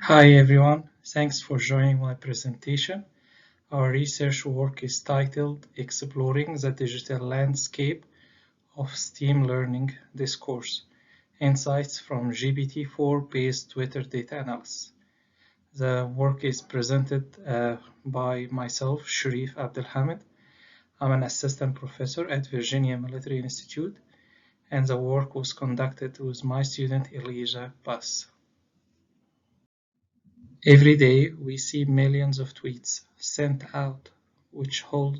Hi everyone, thanks for joining my presentation. Our research work is titled Exploring the Digital Landscape of STEAM Learning Discourse: Insights from GPT-4 based Twitter Data Analysis. The work is presented by myself, Sherif Abdelhamid. I'm an assistant professor at Virginia Military Institute, and the work was conducted with my student Elijah Bass. Every day we see millions of tweets sent out which hold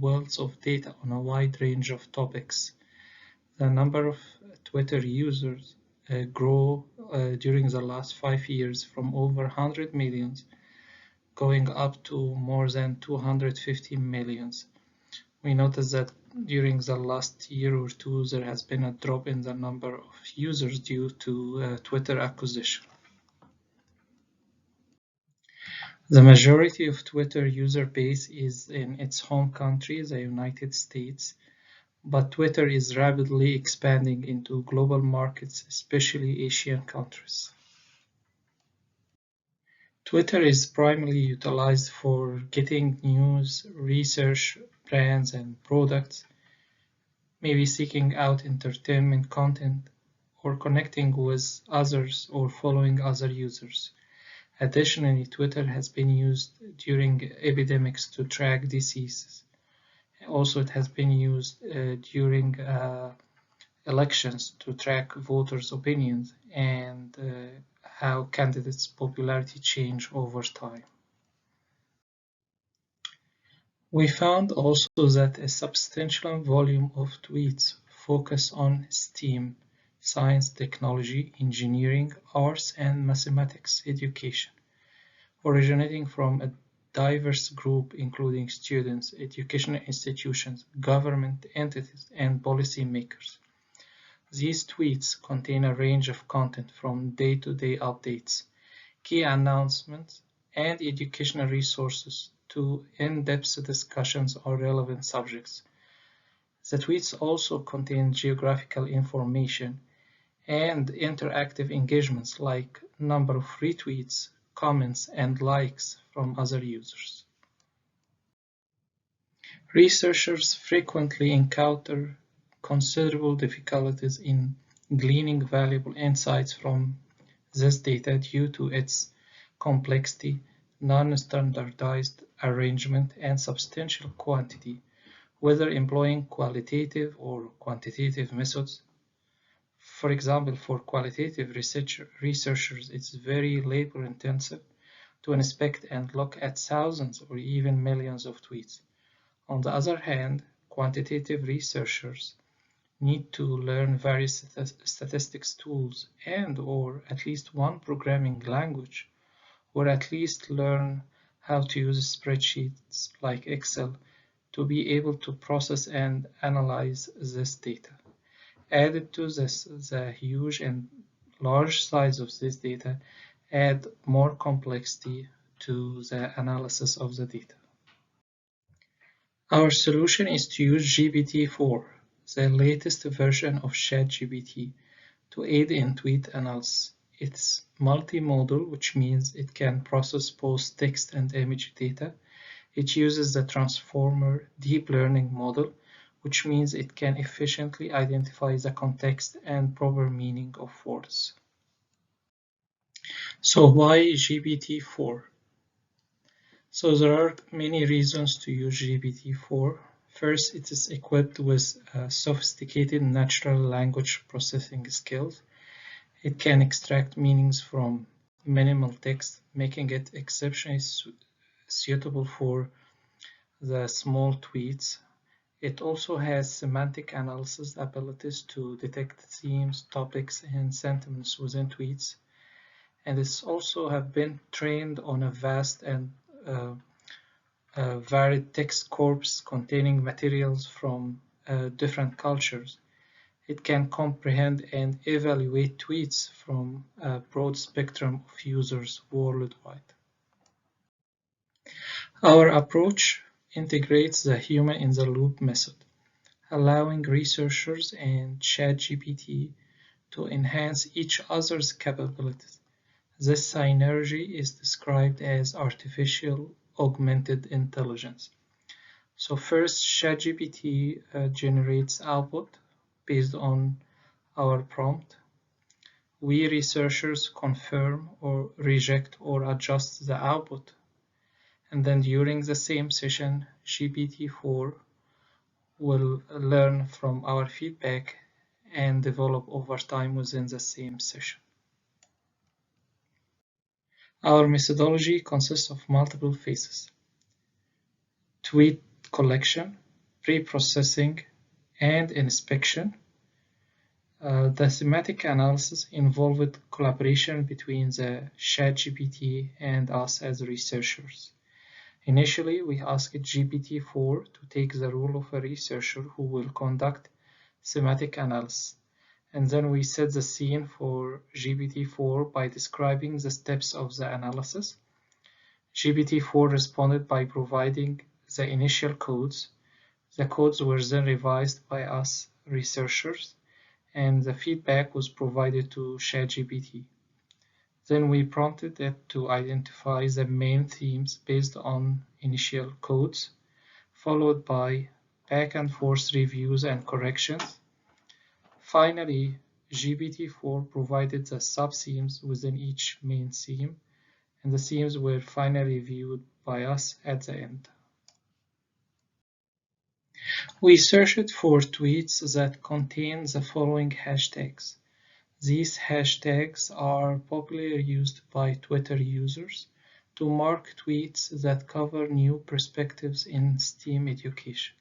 wealth of data on a wide range of topics. The number of Twitter users grew during the last 5 years from over 100 millions going up to more than 250 millions. We noticed that during the last year or two there has been a drop in the number of users due to Twitter acquisition. The majority of Twitter user base is in its home country, the United States, but Twitter is rapidly expanding into global markets, especially Asian countries. Twitter is primarily utilized for getting news, research, brands, and products, maybe seeking out entertainment content, or connecting with others or following other users. Additionally, Twitter has been used during epidemics to track diseases. Also, it has been used during elections to track voters' opinions and how candidates' popularity change over time. We found also that a substantial volume of tweets focus on STEAM, science, technology, engineering, arts, and mathematics education, originating from a diverse group including students, educational institutions, government entities, and policymakers. These tweets contain a range of content from day-to-day updates, key announcements, and educational resources to in-depth discussions on relevant subjects. The tweets also contain geographical information and interactive engagements like number of retweets, comments, and likes from other users. Researchers frequently encounter considerable difficulties in gleaning valuable insights from this data due to its complexity, non-standardized arrangement, and substantial quantity, whether employing qualitative or quantitative methods. For example, for qualitative researchers, it's very labor-intensive to inspect and look at thousands or even millions of tweets. On the other hand, quantitative researchers need to learn various statistics tools and/or at least one programming language, or at least learn how to use spreadsheets like Excel to be able to process and analyze this data. Added to this, the huge and large size of this data add more complexity to the analysis of the data. Our solution is to use GPT-4, the latest version of ChatGPT, to aid in tweet analysis. It's multimodal, which means it can process both text and image data. It uses the transformer deep learning model, which means it can efficiently identify the context and proper meaning of words. So why GPT-4? So there are many reasons to use GPT-4. First, it is equipped with sophisticated natural language processing skills. It can extract meanings from minimal text, making it exceptionally suitable for the small tweets. It also has semantic analysis abilities to detect themes, topics, and sentiments within tweets. And it's also have been trained on a vast and varied text corpus containing materials from different cultures. It can comprehend and evaluate tweets from a broad spectrum of users worldwide. Our approach integrates the human-in-the-loop method, allowing researchers and ChatGPT to enhance each other's capabilities. This synergy is described as artificial augmented intelligence. So first, ChatGPT generates output based on our prompt. We researchers confirm or reject or adjust the output. And then during the same session, GPT-4 will learn from our feedback and develop over time within the same session. Our methodology consists of multiple phases: tweet collection, pre-processing, and inspection. The thematic analysis involved collaboration between the ChatGPT and us as researchers. Initially, we asked GPT-4 to take the role of a researcher who will conduct thematic analysis, and then we set the scene for GPT-4 by describing the steps of the analysis. GPT-4 responded by providing the initial codes. The codes were then revised by us researchers, and the feedback was provided to ChatGPT. Then we prompted it to identify the main themes based on initial codes, followed by back and forth reviews and corrections. Finally, GPT-4 provided the sub-themes within each main theme, and the themes were finally reviewed by us at the end. We searched for tweets that contain the following hashtags. These hashtags are popularly used by Twitter users to mark tweets that cover new perspectives in STEAM education.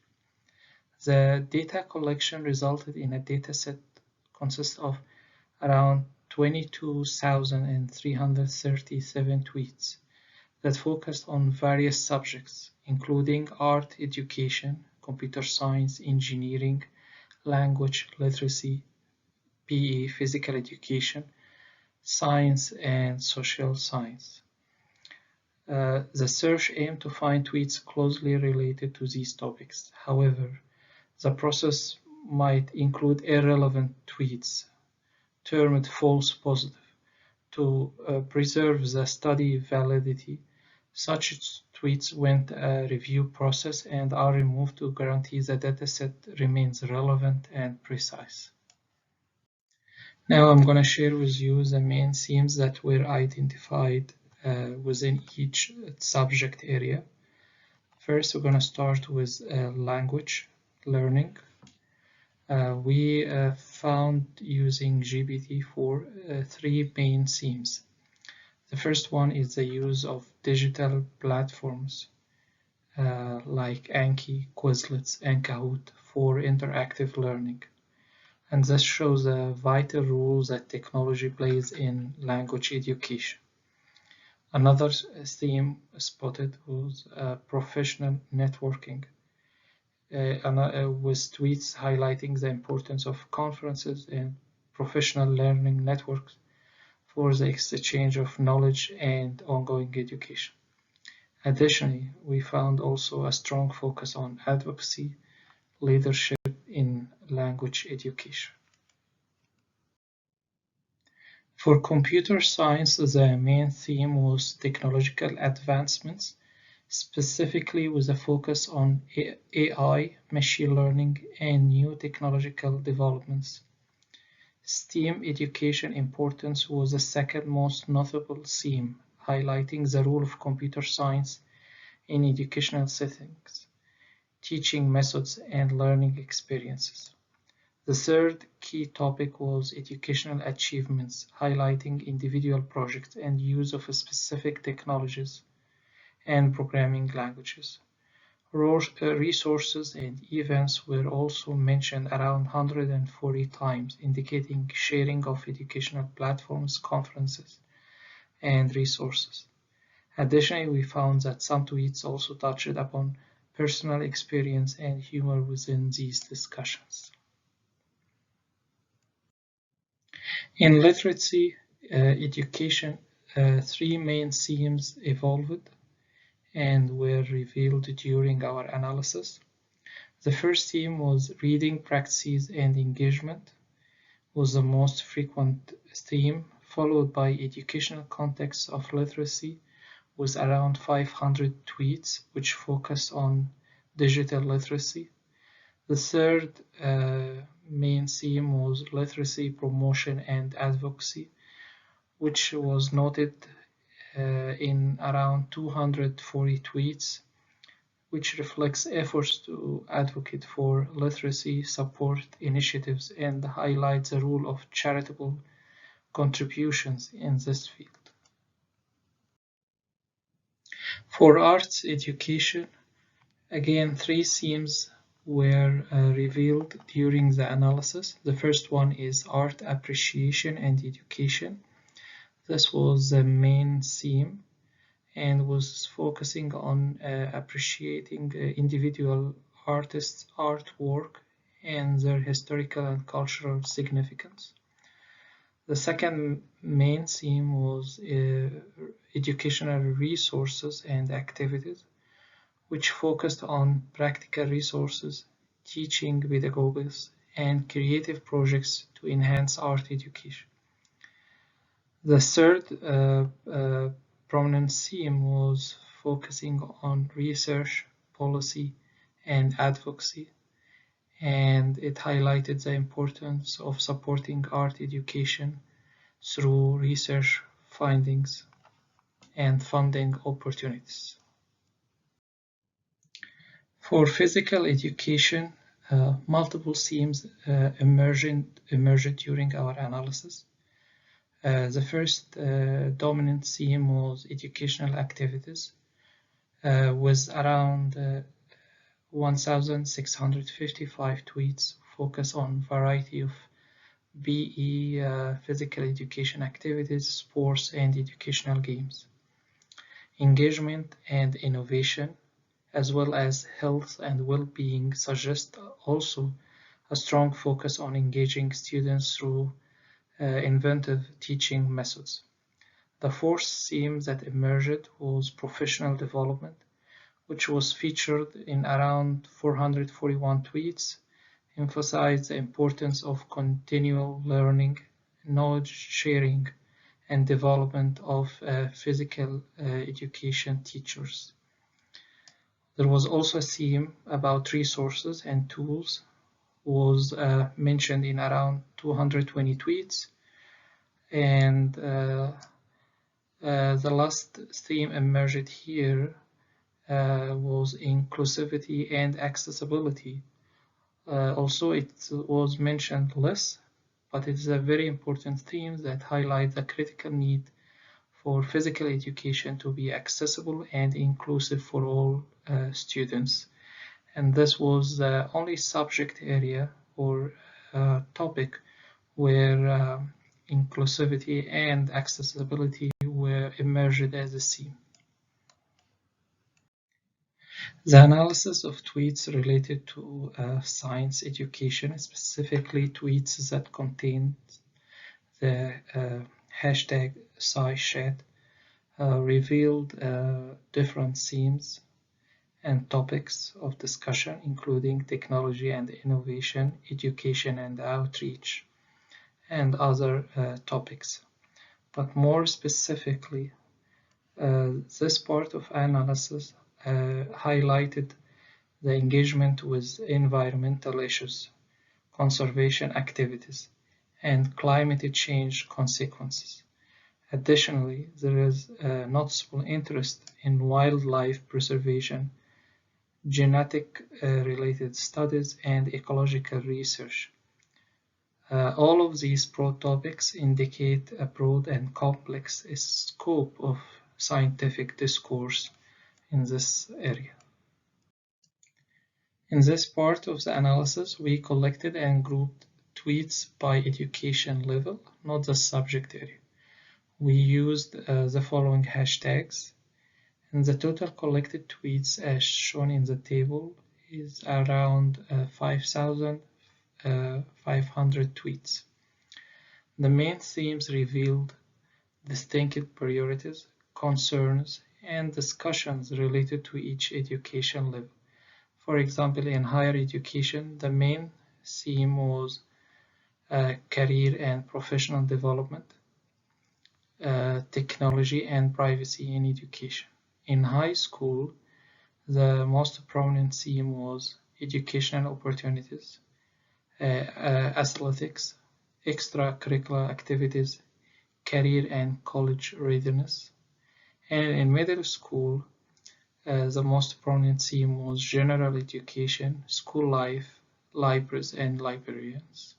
The data collection resulted in a dataset consist of around 22,337 tweets that focused on various subjects, including art education, computer science, engineering, language literacy, PE, physical education, science, and social science. The search aimed to find tweets closely related to these topics. However, the process might include irrelevant tweets, termed false positive. To preserve the study validity, such tweets went a review process and are removed to guarantee the dataset remains relevant and precise. Now I'm going to share with you the main themes that were identified within each subject area. First, we're going to start with language learning. We found using GPT-4 three main themes. The first one is the use of digital platforms like Anki, Quizlets, and Kahoot for interactive learning. And this shows the vital role that technology plays in language education. Another theme spotted was professional networking, with tweets highlighting the importance of conferences and professional learning networks for the exchange of knowledge and ongoing education. Additionally, we found also a strong focus on advocacy, leadership in language education. For computer science, the main theme was technological advancements, specifically with a focus on AI, machine learning, and new technological developments. STEAM education importance was the second most notable theme, highlighting the role of computer science in educational settings, teaching methods, and learning experiences. The third key topic was educational achievements, highlighting individual projects and use of specific technologies and programming languages. Resources and events were also mentioned around 140 times, indicating sharing of educational platforms, conferences, and resources. Additionally, we found that some tweets also touched upon personal experience and humor within these discussions. In literacy education, three main themes evolved and were revealed during our analysis. The first theme was reading practices and engagement, was the most frequent theme, followed by educational context of literacy with around 500 tweets which focus on digital literacy. The third main theme was literacy promotion and advocacy, which was noted in around 240 tweets, which reflects efforts to advocate for literacy support initiatives and highlights the role of charitable contributions in this field. For arts education, again, three themes were revealed during the analysis. The first one is art appreciation and education. This was the main theme and was focusing on appreciating individual artists' artwork and their historical and cultural significance. The second main theme was educational resources and activities, which focused on practical resources, teaching pedagogies, and creative projects to enhance art education. The third prominent theme was focusing on research, policy, and advocacy, and it highlighted the importance of supporting art education through research findings and funding opportunities. For physical education, multiple themes emerged during our analysis. The first dominant theme was educational activities, with around 1,655 tweets focus on variety of BE, physical education activities, sports, and educational games. Engagement and innovation, as well as health and well-being, suggest also a strong focus on engaging students through inventive teaching methods. The fourth theme that emerged was professional development, which was featured in around 441 tweets, emphasized the importance of continual learning, knowledge sharing, and development of physical education teachers. There was also a theme about resources and tools, was mentioned in around 220 tweets, and the last theme emerged here was inclusivity and accessibility. Also, it was mentioned less, but it is a very important theme that highlights the critical need for physical education to be accessible and inclusive for all students. And this was the only subject area or topic where inclusivity and accessibility were emerged as a theme. The analysis of tweets related to science education, specifically tweets that contained the hashtag SciChat, revealed different themes and topics of discussion, including technology and innovation, education and outreach, and other topics. But more specifically, this part of analysis highlighted the engagement with environmental issues, conservation activities, and climate change consequences. Additionally, there is a noticeable interest in wildlife preservation, genetic-related studies, and ecological research. All of these broad topics indicate a broad and complex scope of scientific discourse in this area. In this part of the analysis, we collected and grouped tweets by education level, not the subject area. We used the following hashtags, and the total collected tweets as shown in the table is around 5,500 tweets. The main themes revealed distinct priorities, concerns, and discussions related to each education level. For example, in higher education, the main theme was career and professional development. technology, and privacy in education. In high school, the most prominent theme was educational opportunities, athletics, extracurricular activities, career and college readiness. And in middle school, the most prominent theme was general education, school life, libraries, and librarians.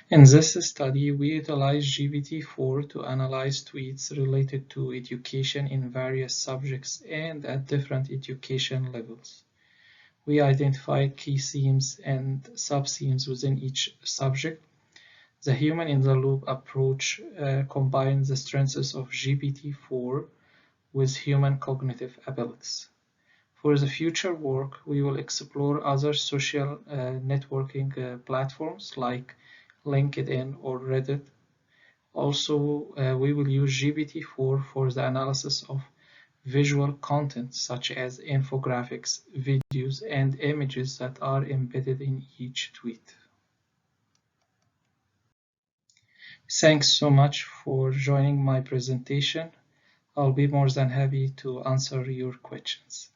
In this study, we utilized GPT-4 to analyze tweets related to education in various subjects and at different education levels. We identified key themes and sub-themes within each subject. The human-in-the-loop approach combines the strengths of GPT-4 with human cognitive abilities. For the future work, we will explore other social networking platforms like LinkedIn or Reddit. Also, we will use GPT-4 for the analysis of visual content such as infographics, videos, and images that are embedded in each tweet. Thanks so much for joining my presentation. I'll be more than happy to answer your questions.